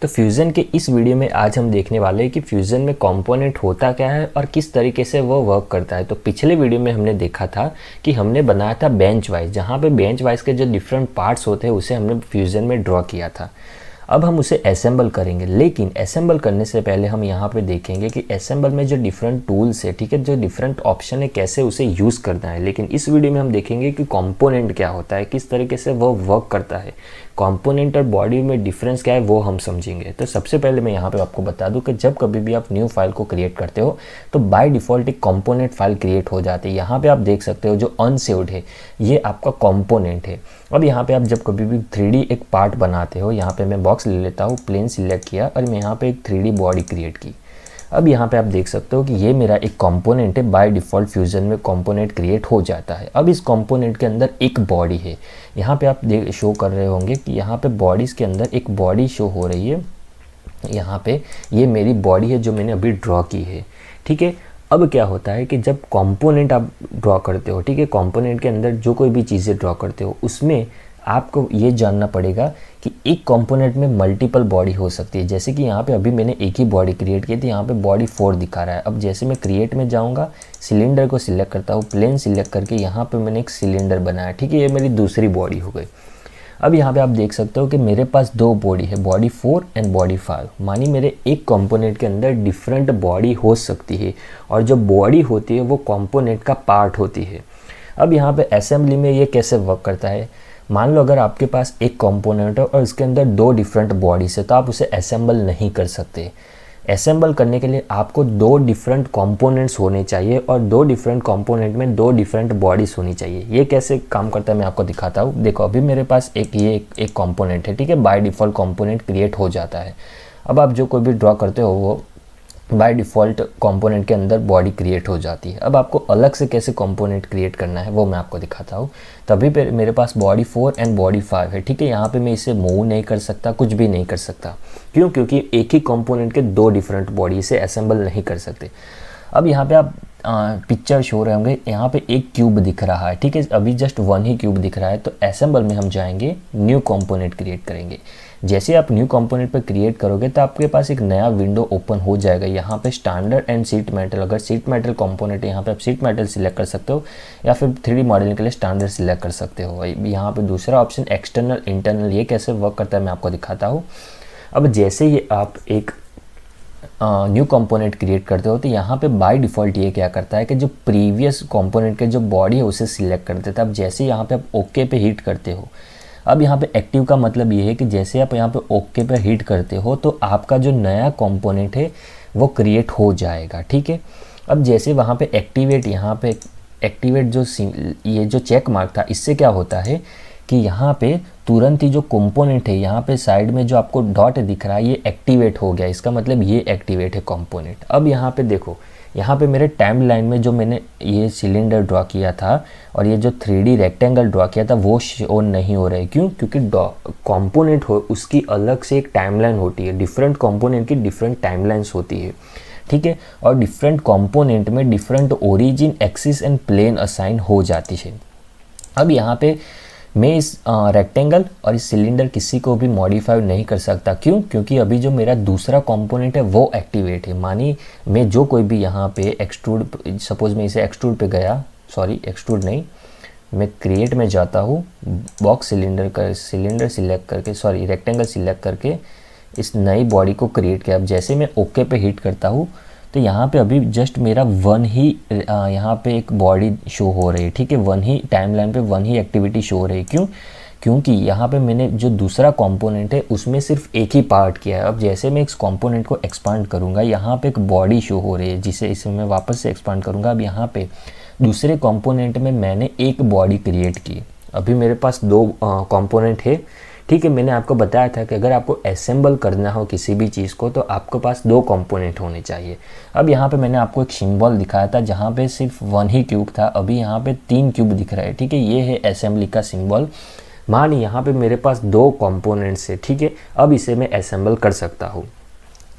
तो फ्यूज़न के इस वीडियो में आज हम देखने वाले हैं कि फ्यूज़न में कंपोनेंट होता क्या है और किस तरीके से वो वर्क करता है। तो पिछले वीडियो में हमने देखा था कि हमने बनाया था बेंच वाइज, जहाँ पे बेंच वाइज के जो डिफरेंट पार्ट्स होते हैं उसे हमने फ्यूज़न में ड्रॉ किया था। अब हम उसे असेंबल करेंगे, लेकिन असेंबल करने से पहले हम यहाँ पे देखेंगे कि असेंबल में जो डिफरेंट टूल्स है, ठीक है, जो डिफरेंट ऑप्शन है, कैसे उसे यूज़ करना है। लेकिन इस वीडियो में हम देखेंगे कि कंपोनेंट क्या होता है, किस तरीके से वो वर्क करता है, कंपोनेंट और बॉडी में डिफरेंस क्या है वो हम समझेंगे। तो सबसे पहले मैं यहाँ पे आपको बता दूँ कि जब कभी भी आप न्यू फाइल को क्रिएट करते हो तो बाय डिफ़ॉल्ट एक कंपोनेंट फाइल क्रिएट हो जाती है। यहाँ पे आप देख सकते हो जो अनसेव्ड है ये आपका कंपोनेंट है। अब यहाँ पे आप जब कभी भी 3D एक पार्ट बनाते हो, यहाँ पे मैं बॉक्स ले लेता हूँ, प्लेन सिलेक्ट किया और मैं यहाँ पे एक 3D बॉडी क्रिएट की। अब यहाँ पे आप देख सकते हो कि ये मेरा एक कंपोनेंट है, बाय डिफ़ॉल्ट फ्यूज़न में कंपोनेंट क्रिएट हो जाता है। अब इस कंपोनेंट के अंदर एक बॉडी है, यहाँ पे आप शो कर रहे होंगे कि यहाँ पे बॉडीज़ के अंदर एक बॉडी शो हो रही है। यहाँ पे ये मेरी बॉडी है जो मैंने अभी ड्रॉ की है, ठीक है। अब क्या होता है कि जब कंपोनेंट आप ड्रॉ करते हो, ठीक है, कंपोनेंट के अंदर जो कोई भी चीज़ें ड्रॉ करते हो उसमें आपको ये जानना पड़ेगा कि एक कंपोनेंट में मल्टीपल बॉडी हो सकती है। जैसे कि यहाँ पे अभी मैंने एक ही बॉडी क्रिएट की थी, यहाँ पे बॉडी 4 दिखा रहा है। अब जैसे मैं क्रिएट में जाऊँगा, सिलेंडर को सिलेक्ट करता हूँ, प्लेन सिलेक्ट करके यहाँ पे मैंने एक सिलेंडर बनाया, ठीक है, ये मेरी दूसरी बॉडी हो गई। अब यहाँ पे आप देख सकते हो कि मेरे पास दो बॉडी है, बॉडी 4 एंड बॉडी 5। मानी मेरे एक कंपोनेंट के अंदर डिफरेंट बॉडी हो सकती है और जो बॉडी होती है वो कंपोनेंट का पार्ट होती है। अब यहाँ पे असेंबली में ये कैसे वर्क करता है, मान लो अगर आपके पास एक कंपोनेंट है और इसके अंदर दो डिफरेंट बॉडीज है तो आप उसे असेंबल नहीं कर सकते। असेंबल करने के लिए आपको दो डिफरेंट कंपोनेंट्स होने चाहिए और दो डिफरेंट कंपोनेंट में दो डिफरेंट बॉडीज होनी चाहिए। ये कैसे काम करता है मैं आपको दिखाता हूँ। देखो अभी मेरे पास एक कंपोनेंट है, ठीक है, बाय डिफ़ॉल्ट कंपोनेंट क्रिएट हो जाता है। अब आप जो कोई भी ड्रॉ करते हो वो बाय डिफ़ॉल्ट कंपोनेंट के अंदर बॉडी क्रिएट हो जाती है। अब आपको अलग से कैसे कंपोनेंट क्रिएट करना है वो मैं आपको दिखाता हूँ। तभी पे मेरे पास बॉडी 4 एंड बॉडी 5 है, ठीक है। यहाँ पे मैं इसे मूव नहीं कर सकता, कुछ भी नहीं कर सकता। क्यों? क्योंकि एक ही कंपोनेंट के दो डिफरेंट बॉडी से असेंबल नहीं कर सकते। अब यहाँ पे आप पिक्चर शो रहे होंगे, यहाँ पे एक क्यूब दिख रहा है, ठीक है, अभी जस्ट वन ही क्यूब दिख रहा है। तो असेंबल में हम जाएंगे, न्यू कंपोनेंट क्रिएट करेंगे। जैसे आप न्यू कंपोनेंट पर क्रिएट करोगे तो आपके पास एक नया विंडो ओपन हो जाएगा। यहाँ पे स्टैंडर्ड एंड शीट मेटल, अगर शीट मेटल कंपोनेंट है यहाँ पे आप शीट मेटल सिलेक्ट कर सकते हो या फिर 3D मॉडलिंग के लिए स्टैंडर्ड सिलेक्ट कर सकते हो। यहाँ पे दूसरा ऑप्शन एक्सटर्नल इंटरनल, ये कैसे वर्क करता है मैं आपको दिखाता हूँ। अब जैसे ही आप एक न्यू कंपोनेंट क्रिएट करते हो तो यहाँ पे बाय डिफ़ॉल्ट ये क्या करता है कि जो प्रीवियस कंपोनेंट के जो बॉडी है उसे सिलेक्ट कर देता है। अब जैसे यहाँ पे आप ओके पे हिट करते हो, अब यहाँ पे एक्टिव का मतलब ये है कि जैसे आप यहाँ पे ओके पे हिट करते हो तो आपका जो नया कंपोनेंट है वो क्रिएट हो जाएगा, ठीक है। अब जैसे वहाँ पे एक्टिवेट, यहाँ पे एक्टिवेट जो ये जो चेक मार्क था, इससे क्या होता है कि यहाँ पे तुरंत ही जो कंपोनेंट है यहाँ पे साइड में जो आपको डॉट दिख रहा है ये एक्टिवेट हो गया, इसका मतलब ये एक्टिवेट है कंपोनेंट। अब यहाँ पे देखो, यहाँ पे मेरे टाइम लाइन में जो मैंने ये सिलेंडर ड्रॉ किया था और ये जो 3D रेक्टेंगल ड्रॉ किया था वो शो नहीं हो रहा है। क्यों? क्योंकि कंपोनेंट हो उसकी अलग से एक टाइमलाइन होती है, डिफरेंट कंपोनेंट की डिफरेंट टाइमलाइंस होती है, ठीक है। और डिफरेंट कंपोनेंट में different origin, axis and plane assign हो जाती है। अब यहाँ पे मैं इस रेक्टेंगल और इस सिलेंडर किसी को भी मॉडिफाई नहीं कर सकता। क्यों? क्योंकि अभी जो मेरा दूसरा कंपोनेंट है वो एक्टिवेट है। मानी मैं जो कोई भी यहाँ पे एक्सट्रूड, सपोज मैं इसे एक्सट्रूड पे गया, सॉरी एक्सट्रूड नहीं, मैं क्रिएट में जाता हूँ, बॉक्स सिलेंडर सिलेक्ट करके, सॉरी रेक्टेंगल सिलेक्ट करके इस नई बॉडी को क्रिएट किया। अब जैसे मैं ओके पे हिट करता हूँ तो यहाँ पे अभी जस्ट मेरा वन ही यहाँ पे एक बॉडी शो हो रही है, ठीक है, वन ही टाइमलाइन पे वन ही एक्टिविटी शो हो रही है। क्यों? क्योंकि यहाँ पे मैंने जो दूसरा कंपोनेंट है उसमें सिर्फ एक ही पार्ट किया है। अब जैसे मैं इस कंपोनेंट को एक्सपांड करूँगा, यहाँ पे एक बॉडी शो हो रही है जिसे इसे मैं वापस से एक्सपांड करूँगा। अब यहाँ पे दूसरे कंपोनेंट में मैंने एक बॉडी क्रिएट की, अभी मेरे पास दो कंपोनेंट है, ठीक है। मैंने आपको बताया था कि अगर आपको असेंबल करना हो किसी भी चीज़ को तो आपके पास दो कंपोनेंट होने चाहिए। अब यहाँ पे मैंने आपको एक सिंबल दिखाया था जहाँ पे सिर्फ वन ही क्यूब था, अभी यहाँ पे 3 क्यूब दिख रहा है, ठीक है, ये है असेंबली का सिंबल। मान यहाँ पे मेरे पास दो कंपोनेंट्स है, ठीक है, अब इसे मैं असेंबल कर सकता हूँ।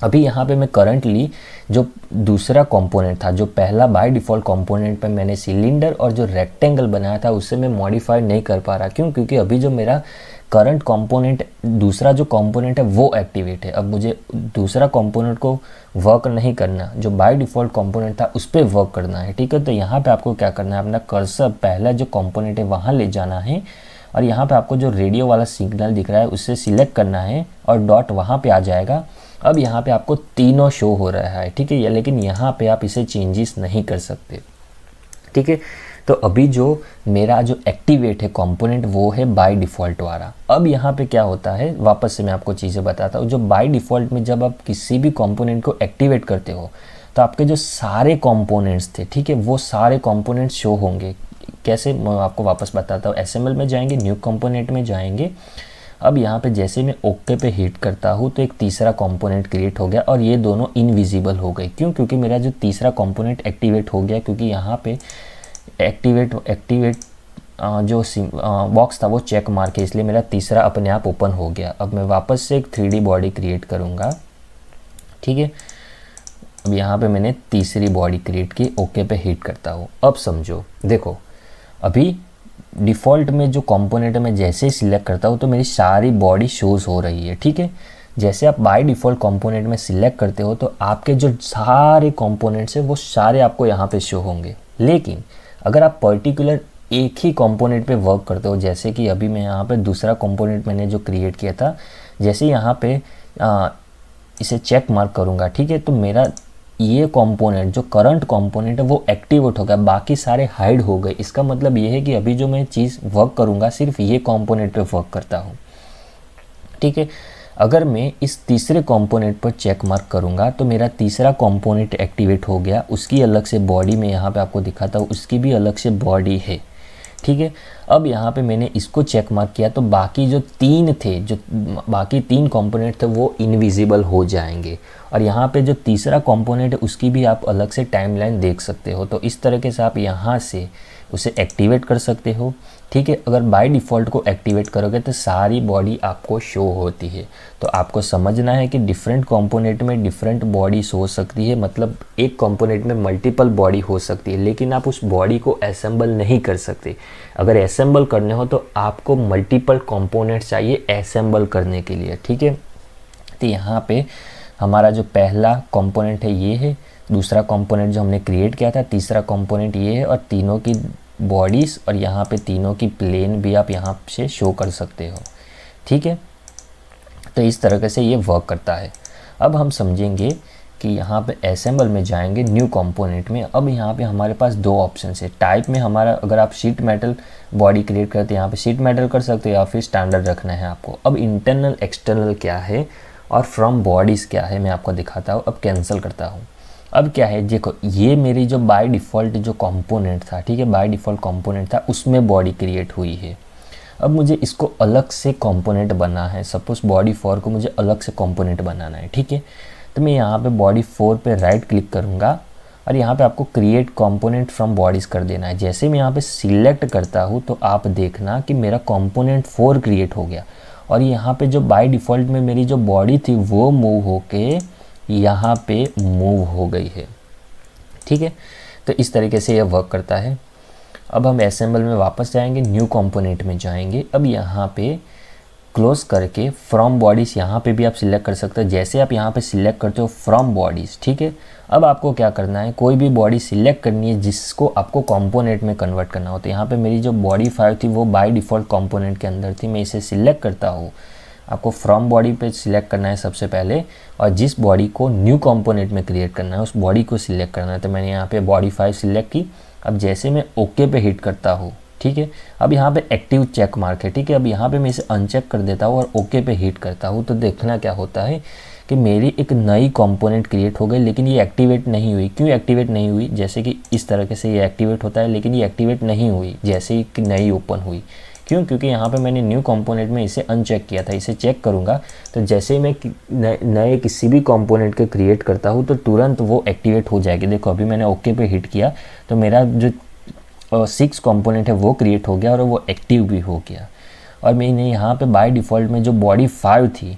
अभी यहाँ पे मैं करंटली जो दूसरा कंपोनेंट था, जो पहला बाय डिफ़ॉल्ट कंपोनेंट पे मैंने सिलेंडर और जो रेक्टेंगल बनाया था उससे मैं मॉडिफाई नहीं कर पा रहा। क्यों? क्योंकि अभी जो मेरा करंट कंपोनेंट, दूसरा जो कंपोनेंट है वो एक्टिवेट है। अब मुझे दूसरा कंपोनेंट को वर्क नहीं करना, जो बाय डिफ़ॉल्ट कंपोनेंट था उस पर वर्क करना है, ठीक है। तो यहाँ पे आपको क्या करना है, अपना कर्सर पहला जो कंपोनेंट है वहाँ ले जाना है और यहाँ पे आपको जो रेडियो वाला सिग्नल दिख रहा है उससे सिलेक्ट करना है और डॉट वहाँ पे आ जाएगा। अब यहाँ पे आपको तीनों शो हो रहा है, ठीक है, लेकिन यहाँ पे आप इसे चेंजेस नहीं कर सकते, ठीक है। तो अभी जो मेरा जो एक्टिवेट है कंपोनेंट वो है बाय डिफ़ॉल्ट वाला। अब यहाँ पे क्या होता है, वापस से मैं आपको चीज़ें बताता हूँ। जो बाय डिफ़ॉल्ट में जब आप किसी भी कंपोनेंट को एक्टिवेट करते हो तो आपके जो सारे कंपोनेंट्स थे, ठीक है, वो सारे कंपोनेंट्स शो होंगे। कैसे, मैं आपको वापस बताता हूँ। एसएमएल में जाएंगे, न्यू कंपोनेंट में जाएंगे। अब यहाँ पे जैसे मैं ओके पे हिट करता हूँ तो एक तीसरा कंपोनेंट क्रिएट हो गया और ये दोनों इनविजिबल हो गए। क्यों? क्योंकि मेरा जो तीसरा कंपोनेंट एक्टिवेट हो गया, क्योंकि यहाँ पे एक्टिवेट जो बॉक्स था वो चेक मार के, इसलिए मेरा तीसरा अपने आप ओपन हो गया। अब मैं वापस से एक 3D बॉडी क्रिएट करूँगा, ठीक है। अब यहाँ पे मैंने तीसरी बॉडी क्रिएट की, ओके पे हिट करता हूँ। अब समझो, देखो अभी डिफ़ॉल्ट में जो कंपोनेंट मैं जैसे ही सिलेक्ट करता हूँ तो मेरी सारी बॉडी शोज़ हो रही है, ठीक है। जैसे आप बाय डिफ़ॉल्ट कंपोनेंट में सिलेक्ट करते हो तो आपके जो सारे कंपोनेंट्स हैं वो सारे आपको यहाँ पे शो होंगे। लेकिन अगर आप पर्टिकुलर एक ही कंपोनेंट पे वर्क करते हो, जैसे कि अभी मैं यहाँ पे दूसरा कंपोनेंट मैंने जो क्रिएट किया था, जैसे यहाँ पे इसे चेक मार्क करूँगा, ठीक है, तो मेरा ये कंपोनेंट जो करंट कंपोनेंट है वो एक्टिवेट हो गया, बाकी सारे हाइड हो गए। इसका मतलब ये है कि अभी जो मैं चीज़ वर्क करूँगा सिर्फ ये कंपोनेंट पे वर्क करता हूँ, ठीक है। अगर मैं इस तीसरे कंपोनेंट पर चेक मार्क करूँगा तो मेरा तीसरा कंपोनेंट एक्टिवेट हो गया, उसकी अलग से बॉडी में यहाँ पे आपको दिखाता हूँ, उसकी भी अलग से बॉडी है, ठीक है। अब यहाँ पे मैंने इसको चेक मार्क किया तो बाकी जो तीन थे, जो बाकी तीन कंपोनेंट थे वो इनविजिबल हो जाएंगे और यहाँ पे जो तीसरा कंपोनेंट है उसकी भी आप अलग से टाइमलाइन देख सकते हो। तो इस तरीके से आप यहाँ से उसे एक्टिवेट कर सकते हो, ठीक है। अगर बाय डिफ़ॉल्ट को एक्टिवेट करोगे तो सारी बॉडी आपको शो होती है। तो आपको समझना है कि डिफरेंट कंपोनेंट में डिफरेंट बॉडीज हो सकती है, मतलब एक कंपोनेंट में मल्टीपल बॉडी हो सकती है, लेकिन आप उस बॉडी को असेंबल नहीं कर सकते। अगर असेंबल करने हो तो आपको मल्टीपल कंपोनेंट चाहिए असेंबल करने के लिए, ठीक है। तो यहाँ पे हमारा जो पहला कंपोनेंट है ये है, दूसरा कंपोनेंट जो हमने क्रिएट किया था, तीसरा कंपोनेंट ये है और तीनों की बॉडीज़ और यहाँ पे तीनों की प्लेन भी आप यहाँ से शो कर सकते हो, ठीक है। तो इस तरीके से ये वर्क करता है। अब हम समझेंगे कि यहाँ पे असेंबल में जाएंगे, न्यू कंपोनेंट में। अब यहाँ पे हमारे पास दो ऑप्शन है टाइप में। हमारा अगर आप शीट मेटल बॉडी क्रिएट करते हैं यहाँ पे शीट मेटल कर सकते हो या फिर स्टैंडर्ड रखना है आपको। अब इंटरनल एक्सटर्नल क्या है और फ्रॉम बॉडीज़ क्या है मैं आपको दिखाता हूँ। अब कैंसिल करता हूँ। अब क्या है, देखो ये मेरी जो बाय डिफ़ॉल्ट जो कंपोनेंट था, ठीक है, बाय डिफ़ॉल्ट कंपोनेंट था उसमें बॉडी क्रिएट हुई है। अब मुझे इसको अलग से कंपोनेंट बनाना है। सपोज़ बॉडी 4 को मुझे अलग से कंपोनेंट बनाना है, ठीक है। तो मैं यहाँ पे बॉडी 4 पे राइट क्लिक करूँगा और यहाँ पे आपको क्रिएट कंपोनेंट फ्रॉम बॉडीज़ कर देना है। जैसे मैं यहाँ पे सिलेक्ट करता हूँ तो आप देखना कि मेरा कंपोनेंट 4 क्रिएट हो गया और यहाँ पे जो बाय डिफ़ॉल्ट में मेरी जो बॉडी थी वो मूव होके यहाँ पे मूव हो गई है, ठीक है। तो इस तरीके से यह वर्क करता है। अब हम असेंबल में वापस जाएंगे, न्यू कंपोनेंट में जाएंगे। अब यहाँ पे क्लोज करके फ्रॉम बॉडीज़ यहाँ पे भी आप सिलेक्ट कर सकते हो। जैसे आप यहाँ पे सिलेक्ट करते हो फ्रॉम बॉडीज़, ठीक है। अब आपको क्या करना है, कोई भी बॉडी सिलेक्ट करनी है जिसको आपको कंपोनेंट में कन्वर्ट करना हो। तो यहाँ पे मेरी जो बॉडी 5 थी वो बाय डिफ़ॉल्ट कंपोनेंट के अंदर थी, मैं इसे सिलेक्ट करता हूँ। आपको फ्रॉम बॉडी पे सिलेक्ट करना है सबसे पहले और जिस बॉडी को न्यू कंपोनेंट में क्रिएट करना है उस बॉडी को सिलेक्ट करना है। तो मैंने यहाँ पे बॉडी 5 सिलेक्ट की। अब जैसे मैं ओके पे हिट करता हूँ, ठीक है, अब यहाँ पे एक्टिव चेक मार्क है, ठीक है। अब यहाँ पे मैं इसे अनचेक कर देता हूँ और ओके पे हिट करता हूँ तो देखना क्या होता है कि मेरी एक नई कंपोनेंट क्रिएट हो गई, लेकिन ये एक्टिवेट नहीं हुई। क्यों एक्टिवेट नहीं हुई? जैसे कि इस तरीके से ये एक्टिवेट होता है लेकिन ये एक्टिवेट नहीं हुई जैसे ही नई ओपन हुई। क्यों? क्योंकि यहाँ पे मैंने न्यू कंपोनेंट में इसे अनचेक किया था। इसे चेक करूँगा तो जैसे ही मैं नए किसी भी कंपोनेंट के क्रिएट करता हूँ तो तुरंत वो एक्टिवेट हो जाएगी। देखो अभी मैंने ओके पे हिट किया तो मेरा जो 6 कंपोनेंट है वो क्रिएट हो गया और वो एक्टिव भी हो गया। और मैंने यहाँ पे बाय डिफ़ॉल्ट में जो बॉडी 5 थी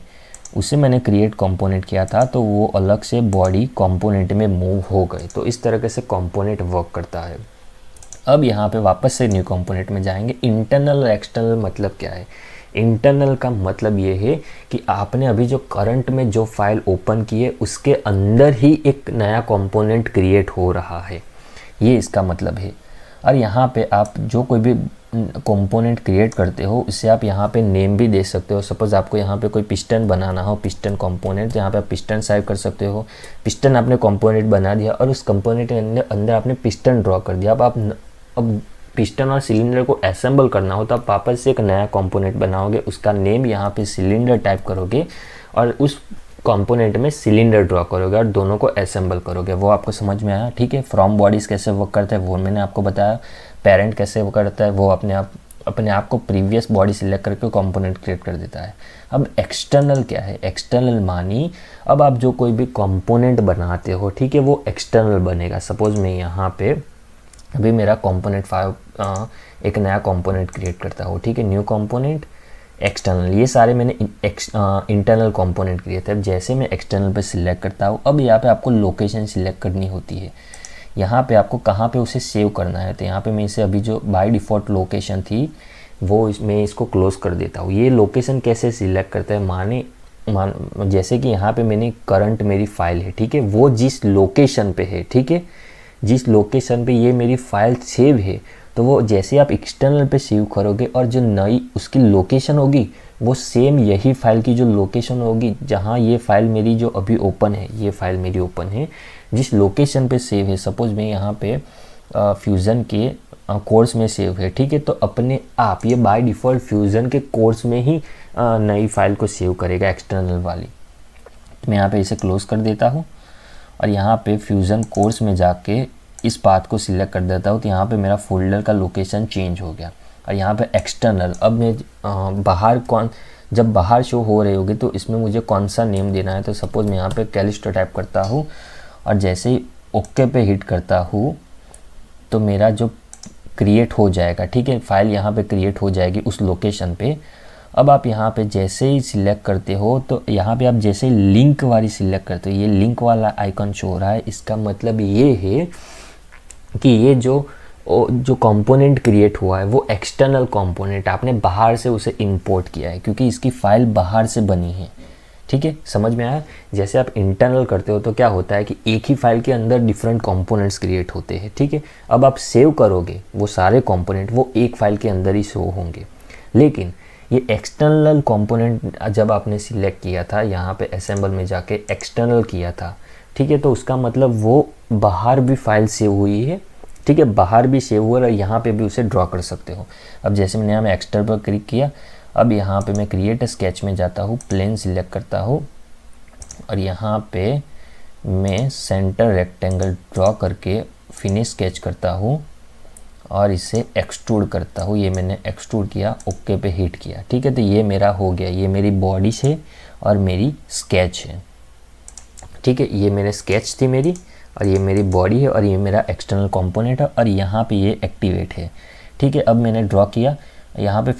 उसे मैंने क्रिएट कंपोनेंट किया था तो वो अलग से बॉडी कंपोनेंट में मूव हो गए। तो इस तरीके से कंपोनेंट वर्क करता है। अब यहाँ पे वापस से न्यू कंपोनेंट में जाएंगे। इंटरनल और एक्सटर्नल मतलब क्या है? इंटरनल का मतलब ये है कि आपने अभी जो करंट में जो फाइल ओपन की है उसके अंदर ही एक नया कंपोनेंट क्रिएट हो रहा है, ये इसका मतलब है। और यहाँ पे आप जो कोई भी कंपोनेंट क्रिएट करते हो उससे आप यहाँ पे नेम भी दे सकते हो। सपोज़ आपको यहाँ पे कोई पिस्टन बनाना हो, पिस्टन कंपोनेंट, जहाँ पे आप पिस्टन सेव कर सकते हो। पिस्टन आपने कंपोनेंट बना दिया और उस कंपोनेंट के अंदर आपने पिस्टन ड्रॉ कर दिया। अब पिस्टन और सिलेंडर को असेंबल करना हो तो आप वापस से एक नया कंपोनेंट बनाओगे, उसका नेम यहाँ पे सिलेंडर टाइप करोगे और उस कंपोनेंट में सिलेंडर ड्रॉ करोगे और दोनों को असेंबल करोगे। वो आपको समझ में आया, ठीक है। फ्रॉम बॉडीज़ कैसे वर्क करता है वो मैंने आपको बताया। पेरेंट कैसे वर्क करता है वो अपने आप को प्रीवियस बॉडी सिलेक्ट करके कंपोनेंट क्रिएट कर देता है। अब एक्सटर्नल क्या है? एक्सटर्नल मानी अब आप जो कोई भी कंपोनेंट बनाते हो, ठीक है, वो एक्सटर्नल बनेगा। सपोज मैं यहाँ पे अभी मेरा कंपोनेंट 5 एक नया कंपोनेंट क्रिएट करता हूँ, ठीक है, न्यू कंपोनेंट एक्सटर्नल। ये सारे मैंने इंटरनल कंपोनेंट क्रिएट है। जैसे मैं एक्सटर्नल पे सिलेक्ट करता हूँ, अब यहाँ पे आपको लोकेशन सिलेक्ट करनी होती है। यहाँ पे आपको कहाँ पे उसे सेव करना है, तो यहाँ पे मैं इसे अभी जो बाय डिफ़ॉल्ट लोकेशन थी वो मैं इसको क्लोज कर देता हूँ। ये लोकेशन कैसे सिलेक्ट करता है? जैसे कि यहाँ पे मैंने करंट मेरी फाइल है, ठीक है, वो जिस लोकेशन पे है, ठीक है, जिस लोकेशन पे ये मेरी फाइल सेव है, तो वो जैसे आप एक्सटर्नल पे सेव करोगे और जो नई उसकी लोकेशन होगी वो सेम यही फाइल की जो लोकेशन होगी जहाँ ये फाइल मेरी जो अभी ओपन है, ये फाइल मेरी ओपन है जिस लोकेशन पे सेव है। सपोज मैं यहाँ पे फ्यूज़न के कोर्स में सेव है, ठीक है, तो अपने आप ये बाय डिफ़ॉल्ट फ्यूज़न के कोर्स में ही नई फाइल को सेव करेगा एक्सटर्नल वाली। मैं यहाँ पे इसे क्लोज़ कर देता हूँ और यहाँ पे फ्यूज़न कोर्स में जाके इस पाथ को सिलेक्ट कर देता हूँ, तो यहाँ पे मेरा फोल्डर का लोकेशन चेंज हो गया। और यहाँ पे एक्सटर्नल, अब मैं जब बाहर शो हो रहे होगे तो इसमें मुझे कौन सा नेम देना है, तो सपोज़ मैं यहाँ पे कैलिस्टो टाइप करता हूँ और जैसे ही ओके पे हिट करता हूँ तो मेरा जो क्रिएट हो जाएगा, ठीक है, फाइल यहाँ पे क्रिएट हो जाएगी उस लोकेशन पे। अब आप यहाँ पे जैसे ही सिलेक्ट करते हो तो यहाँ पे आप जैसे ही लिंक वाली सिलेक्ट करते हो, ये लिंक वाला आइकन शो हो रहा है। इसका मतलब ये है कि ये जो कंपोनेंट क्रिएट हुआ है वो एक्सटर्नल कंपोनेंट, आपने बाहर से उसे इंपोर्ट किया है क्योंकि इसकी फ़ाइल बाहर से बनी है, ठीक है, समझ में आया। जैसे आप इंटरनल करते हो तो क्या होता है कि एक ही फाइल के अंदर डिफरेंट कंपोनेंट्स क्रिएट होते हैं, ठीक है। अब आप सेव करोगे वो सारे कंपोनेंट वो एक फाइल के अंदर ही शो होंगे। लेकिन ये एक्सटर्नल कंपोनेंट जब आपने सिलेक्ट किया था, यहाँ पे असेंबल में जाके एक्सटर्नल किया था, ठीक है, तो उसका मतलब वो बाहर भी फाइल सेव हुई है, ठीक है, बाहर भी सेव हुआ और यहाँ पे भी उसे ड्रॉ कर सकते हो। अब जैसे मैंने यहाँ में एक्सटर्नल पर क्लिक किया, अब यहाँ पे मैं क्रिएट स्केच में जाता हूँ, प्लेन सिलेक्ट करता हूँ और यहाँ पे मैं सेंटर रेक्टेंगल ड्रॉ करके फिनिश स्केच करता हूँ और इसे एक्सट्रूड करता हूँ। ये मैंने एक्सट्रूड किया, ओके पे हिट किया, ठीक है, तो ये मेरा हो गया। ये मेरी बॉडी है और मेरी स्केच है, ठीक है, ये मेरे स्केच थी मेरी और ये मेरी बॉडी है और ये मेरा एक्सटर्नल कंपोनेंट है और यहाँ पे ये एक्टिवेट है, ठीक है। अब मैंने ड्रॉ किया, यहाँ पे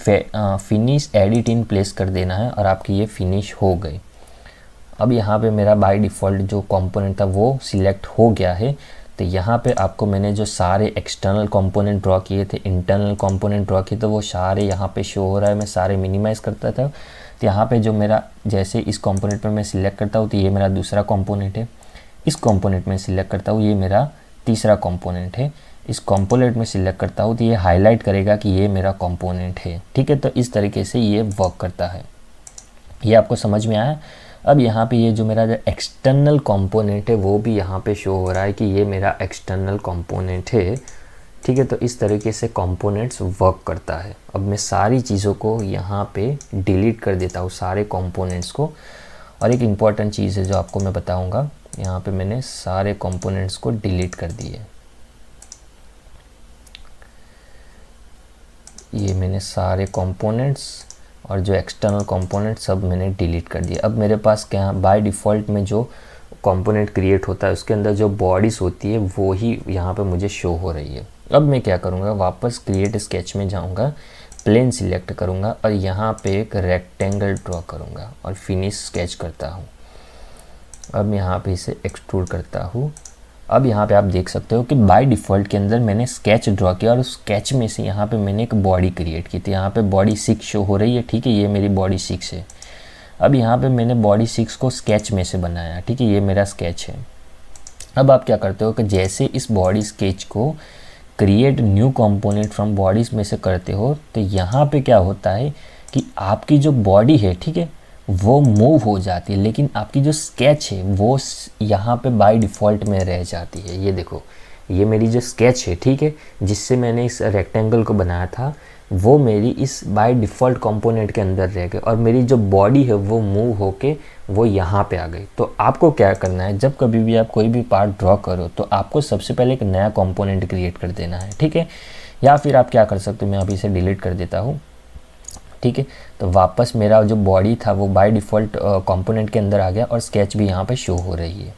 फिनिश एडिट इन प्लेस कर देना है और आपकी ये फिनिश हो गई। अब यहाँ पे मेरा बाय डिफ़ॉल्ट जो कंपोनेंट था वो सिलेक्ट हो गया है। तो यहाँ पे आपको मैंने जो सारे एक्सटर्नल कंपोनेंट ड्रॉ किए थे, इंटरनल कंपोनेंट ड्रॉ किए, तो वो सारे यहाँ पे शो हो रहा है। मैं सारे मिनिमाइज़ करता था तो यहाँ पे जो मेरा, जैसे इस कंपोनेंट पे मैं सिलेक्ट करता हूँ तो ये मेरा दूसरा कंपोनेंट है, इस कंपोनेंट में सिलेक्ट करता हूँ ये मेरा तीसरा कंपोनेंट है, इस कंपोनेंट में सिलेक्ट करता हूँ तो ये हाईलाइट करेगा कि ये मेरा कंपोनेंट है, ठीक है। तो इस तरीके से ये वर्क करता है। ये आपको समझ में आया। अब यहाँ पे ये जो मेरा जो एक्सटर्नल कंपोनेंट है वो भी यहाँ पे शो हो रहा है कि ये मेरा एक्सटर्नल कंपोनेंट है, ठीक है। तो इस तरीके से कंपोनेंट्स वर्क करता है। अब मैं सारी चीज़ों को यहाँ पे डिलीट कर देता हूँ, सारे कंपोनेंट्स को। और एक इम्पॉर्टेंट चीज़ है जो आपको मैं बताऊँगा, यहाँ पे मैंने सारे कंपोनेंट्स को डिलीट कर दिए। ये मैंने सारे कंपोनेंट्स और जो एक्सटर्नल कंपोनेंट सब मैंने डिलीट कर दिया। अब मेरे पास क्या, बाय डिफ़ॉल्ट में जो कंपोनेंट क्रिएट होता है उसके अंदर जो बॉडीज़ होती है वो ही यहाँ पे मुझे शो हो रही है। अब मैं क्या करूँगा, वापस क्रिएट स्केच में जाऊँगा, प्लेन सिलेक्ट करूँगा और यहाँ पे एक रेक्टेंगल ड्रॉ करूँगा और फिनिश स्केच करता हूँ। अब मैं यहाँ पे इसे एक्सट्रूड करता हूँ अब यहाँ पे आप देख सकते हो कि बाय डिफ़ॉल्ट के अंदर मैंने स्केच ड्रॉ किया और उस स्केच में से यहाँ पे मैंने एक बॉडी क्रिएट की थी। यहाँ पे बॉडी 6 शो हो रही है, ठीक है, ये मेरी बॉडी 6 है। अब यहाँ पे मैंने बॉडी 6 को स्केच में से बनाया, ठीक है, ये मेरा स्केच है। अब आप क्या करते हो कि जैसे इस बॉडी स्केच को create new component from bodies में से करते हो, तो यहाँ पे क्या होता है कि आपकी जो बॉडी है, ठीक है, वो मूव हो जाती है, लेकिन आपकी जो स्केच है वो यहाँ पे बाय डिफ़ॉल्ट में रह जाती है। ये देखो, ये मेरी जो स्केच है, ठीक है, जिससे मैंने इस रेक्टेंगल को बनाया था, वो मेरी इस बाय डिफ़ॉल्ट कंपोनेंट के अंदर रह गए और मेरी जो बॉडी है वो मूव होके वो यहाँ पे आ गई। तो आपको क्या करना है, जब कभी भी आप कोई भी पार्ट ड्रॉ करो तो आपको सबसे पहले एक नया कंपोनेंट क्रिएट कर देना है, ठीक है। या फिर आप क्या कर सकते हो, मैं अभी इसे डिलीट कर देता हूँ, ठीक है। तो वापस मेरा जो बॉडी था वो बाय डिफ़ॉल्ट कंपोनेंट के अंदर आ गया और स्केच भी यहाँ पे शो हो रही है।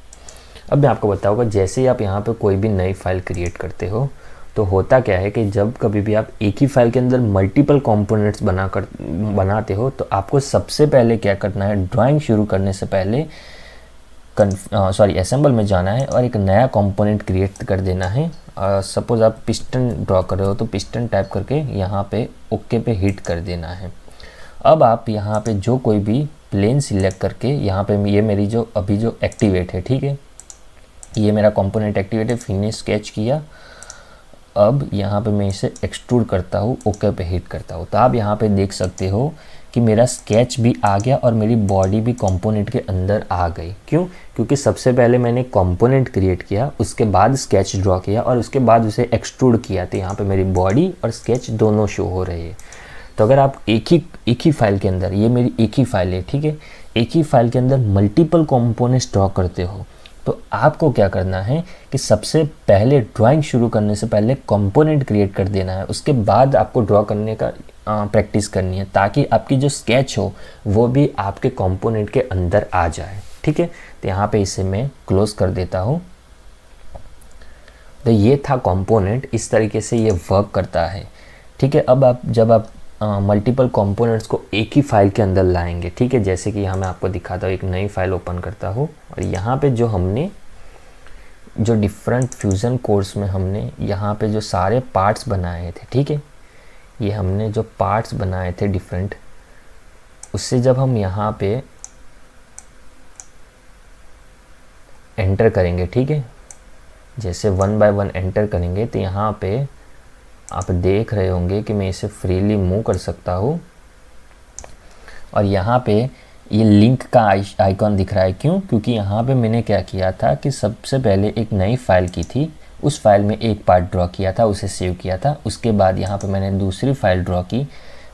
अब मैं आपको बताऊँगा, जैसे ही आप यहाँ पे कोई भी नई फाइल क्रिएट करते हो तो होता क्या है कि जब कभी भी आप एक ही फाइल के अंदर मल्टीपल कंपोनेंट्स बनाते हो तो आपको सबसे पहले क्या करना है, ड्राइंग शुरू करने से पहले असेंबल में जाना है और एक नया कंपोनेंट क्रिएट कर देना है। सपोज़ आप पिस्टन ड्रॉ कर रहे हो तो पिस्टन टाइप करके यहाँ पे ओके पे हिट कर देना है। अब आप यहाँ पे जो कोई भी प्लेन सिलेक्ट करके यहाँ पे ये मेरी जो अभी जो एक्टिवेट है, ठीक है, ये मेरा कंपोनेंट एक्टिवेट है, फिनिश स्केच किया। अब यहाँ पे मैं इसे एक्सट्रूड करता हूँ, ओके पे हिट करता हूँ, तो आप यहाँ पे देख सकते हो कि मेरा स्केच भी आ गया और मेरी बॉडी भी कंपोनेंट के अंदर आ गई। क्यों? क्योंकि सबसे पहले मैंने कंपोनेंट क्रिएट किया, उसके बाद स्केच ड्रॉ किया और उसके बाद उसे एक्सट्रूड किया, तो यहाँ पे मेरी बॉडी और स्केच दोनों शो हो रही है। तो अगर आप एक ही फाइल के अंदर, ये मेरी एक ही फाइल है, ठीक है, एक ही फाइल के अंदर मल्टीपल कंपोनेंट्स ड्रॉ करते हो तो आपको क्या करना है कि सबसे पहले ड्राइंग शुरू करने से पहले कंपोनेंट क्रिएट कर देना है, उसके बाद आपको ड्रॉ करने का प्रैक्टिस करनी है, ताकि आपकी जो स्केच हो वो भी आपके कंपोनेंट के अंदर आ जाए, ठीक है। तो यहाँ पे इसे मैं क्लोज कर देता हूँ। तो ये था कंपोनेंट, इस तरीके से ये वर्क करता है, ठीक है। अब जब आप मल्टीपल कंपोनेंट्स को एक ही फाइल के अंदर लाएंगे, ठीक है, जैसे कि यहाँ मैं आपको दिखाता हूँ, एक नई फाइल ओपन करता हूँ और यहाँ पे जो हमने जो डिफरेंट फ्यूज़न कोर्स में हमने यहाँ पे जो सारे पार्ट्स बनाए थे, ठीक है, ये हमने जो पार्ट्स बनाए थे डिफरेंट, उससे जब हम यहाँ पे एंटर करेंगे, ठीक है, जैसे 1 बाय 1 एंटर करेंगे तो यहाँ पे आप देख रहे होंगे कि मैं इसे फ्रीली मूव कर सकता हूँ और यहाँ पे ये लिंक का आइकॉन दिख रहा है। क्यों? क्योंकि यहाँ पे मैंने क्या किया था कि सबसे पहले एक नई फाइल की थी, उस फाइल में एक पार्ट ड्रॉ किया था, उसे सेव किया था, उसके बाद यहाँ पे मैंने दूसरी फाइल ड्रॉ की,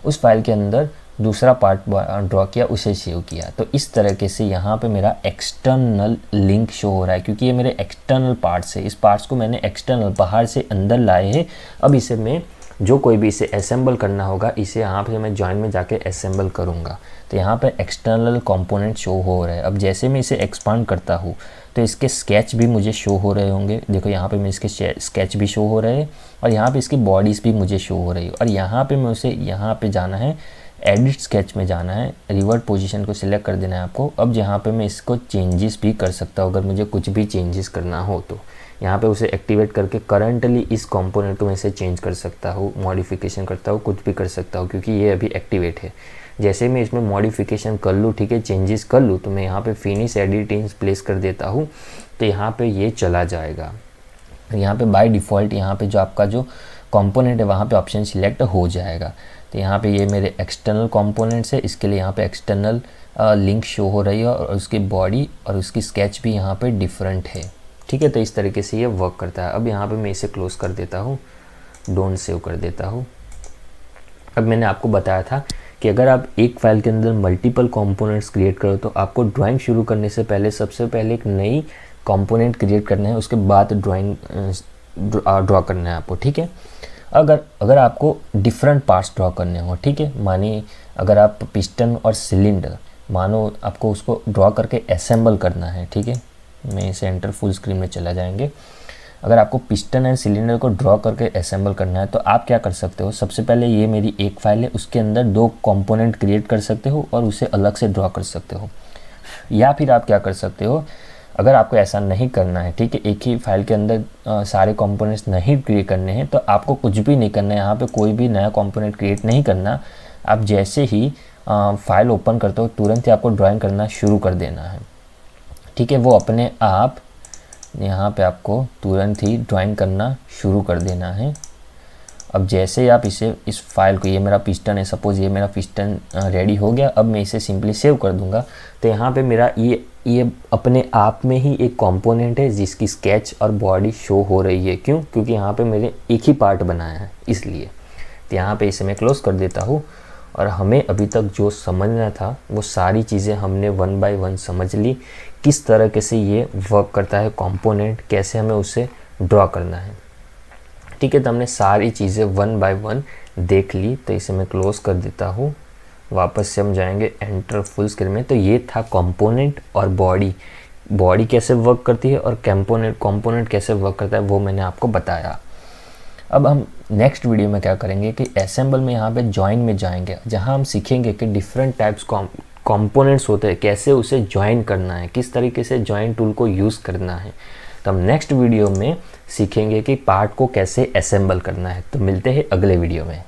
उस फाइल के अंदर दूसरा पार्ट ड्रॉ किया, उसे सेव किया। तो इस तरीके से यहाँ पे मेरा एक्सटर्नल लिंक शो हो रहा है, क्योंकि ये मेरे एक्सटर्नल पार्ट्स है, इस पार्ट्स को मैंने एक्सटर्नल बाहर से अंदर लाए हैं। अब इसे मैं जो कोई भी इसे असेंबल करना होगा, इसे यहाँ पे मैं जॉइन में जाके असेंबल करूँगा, तो यहाँ पे एक्सटर्नल कंपोनेंट शो हो रहा है। अब जैसे मैं इसे एक्सपांड करता हूँ तो इसके स्केच भी मुझे शो हो रहे होंगे, देखो यहाँ पे मैं इसके स्केच भी शो हो रहे हैं और यहाँ पे इसकी बॉडीज़ भी मुझे शो हो रही है। और यहाँ पे मैं उसे यहाँ पे जाना है, एडिट स्केच में जाना है, रिवर्ट पोजीशन को सिलेक्ट कर देना है आपको। अब यहाँ पे मैं इसको चेंजेस भी कर सकता हूँ, अगर मुझे कुछ भी चेंजेस करना हो तो यहाँ पे उसे एक्टिवेट करके करंटली इस कंपोनेंट को मैं इसे चेंज कर सकता हूँ, मॉडिफिकेशन करता हूँ, कुछ भी कर सकता हूँ, क्योंकि ये अभी एक्टिवेट है। जैसे मैं इसमें मॉडिफिकेशन कर लूँ, ठीक है, चेंजेस कर लूँ, तो मैं यहाँ पे फिनिश एडिटिंग प्लेस कर देता हूँ, तो यहाँ पे ये चला जाएगा। यहाँ पे बाय डिफ़ॉल्ट यहाँ पे जो आपका जो कंपोनेंट है वहाँ पे ऑप्शन सिलेक्ट हो जाएगा। तो यहाँ पे ये मेरे एक्सटर्नल कंपोनेंट्स है, इसके लिए यहाँ पे एक्सटर्नल लिंक शो हो रही है और उसकी बॉडी और उसकी स्केच भी यहाँ पे डिफरेंट है, ठीक है। तो इस तरीके से ये वर्क करता है। अब यहाँ पे मैं इसे क्लोज कर देता हूँ, डोंट सेव कर देता हूँ। अब मैंने आपको बताया था कि अगर आप एक फाइल के अंदर मल्टीपल कंपोनेंट्स क्रिएट करो तो आपको ड्राइंग शुरू करने से पहले सबसे पहले एक नई कंपोनेंट क्रिएट करना है, उसके बाद ड्राइंग ड्रॉ करना है आपको, ठीक है। अगर आपको डिफरेंट पार्ट्स ड्रॉ करने हो, ठीक है, मानिए अगर आप पिस्टन और सिलेंडर, मानो आपको उसको ड्रॉ करके असेंबल करना है, ठीक है, मैं इसे एंटर फुल स्क्रीन में चला जाएंगे। अगर आपको पिस्टन एंड सिलेंडर को ड्रॉ करके असेंबल करना है तो आप क्या कर सकते हो, सबसे पहले ये मेरी एक फाइल है, उसके अंदर 2 कंपोनेंट क्रिएट कर सकते हो और उसे अलग से ड्रॉ कर सकते हो। या फिर आप क्या कर सकते हो, अगर आपको ऐसा नहीं करना है, ठीक है, एक ही फाइल के अंदर सारे कंपोनेंट्स नहीं क्रिएट करने हैं, तो आपको कुछ भी नहीं करना है, यहाँ पे कोई भी नया कंपोनेंट क्रिएट नहीं करना। आप जैसे ही फाइल ओपन करते हो तुरंत ही आपको ड्राइंग करना शुरू कर देना है, ठीक है। वो अपने आप यहाँ पे आपको तुरंत ही ड्राइंग करना शुरू कर देना है। अब जैसे ही आप इस फाइल को, ये मेरा पिस्टन है, सपोज़ ये मेरा पिस्टन रेडी हो गया, अब मैं इसे सिंपली सेव कर दूंगा। तो यहाँ पे मेरा ये अपने आप में ही एक कंपोनेंट है जिसकी स्केच और बॉडी शो हो रही है। क्यों? क्योंकि यहाँ पे मैंने एक ही पार्ट बनाया है इसलिए। तो यहाँ पे इसे मैं क्लोज़ कर देता हूँ। और हमें अभी तक जो समझना था वो सारी चीज़ें हमने 1 बाय 1 समझ ली, किस तरीके से ये वर्क करता है कंपोनेंट, कैसे हमें उसे ड्रॉ करना है, ठीक है। तो हमने सारी चीज़ें 1 बाय 1 देख ली। तो इसे मैं क्लोज़ कर देता हूँ। वापस से हम जाएंगे एंटर फुल स्क्रीन में। तो ये था कंपोनेंट और बॉडी कैसे वर्क करती है और कंपोनेंट कैसे वर्क करता है, वो मैंने आपको बताया। अब हम नेक्स्ट वीडियो में क्या करेंगे कि असेंबल में यहाँ पे जॉइन में जाएंगे, जहाँ हम सीखेंगे कि डिफरेंट टाइप्स कंपोनेंट्स होते हैं, कैसे उसे जॉइन करना है, किस तरीके से जॉइन टूल को यूज़ करना है। तो हम नेक्स्ट वीडियो में सीखेंगे कि पार्ट को कैसे असेंबल करना है। तो मिलते हैं अगले वीडियो में।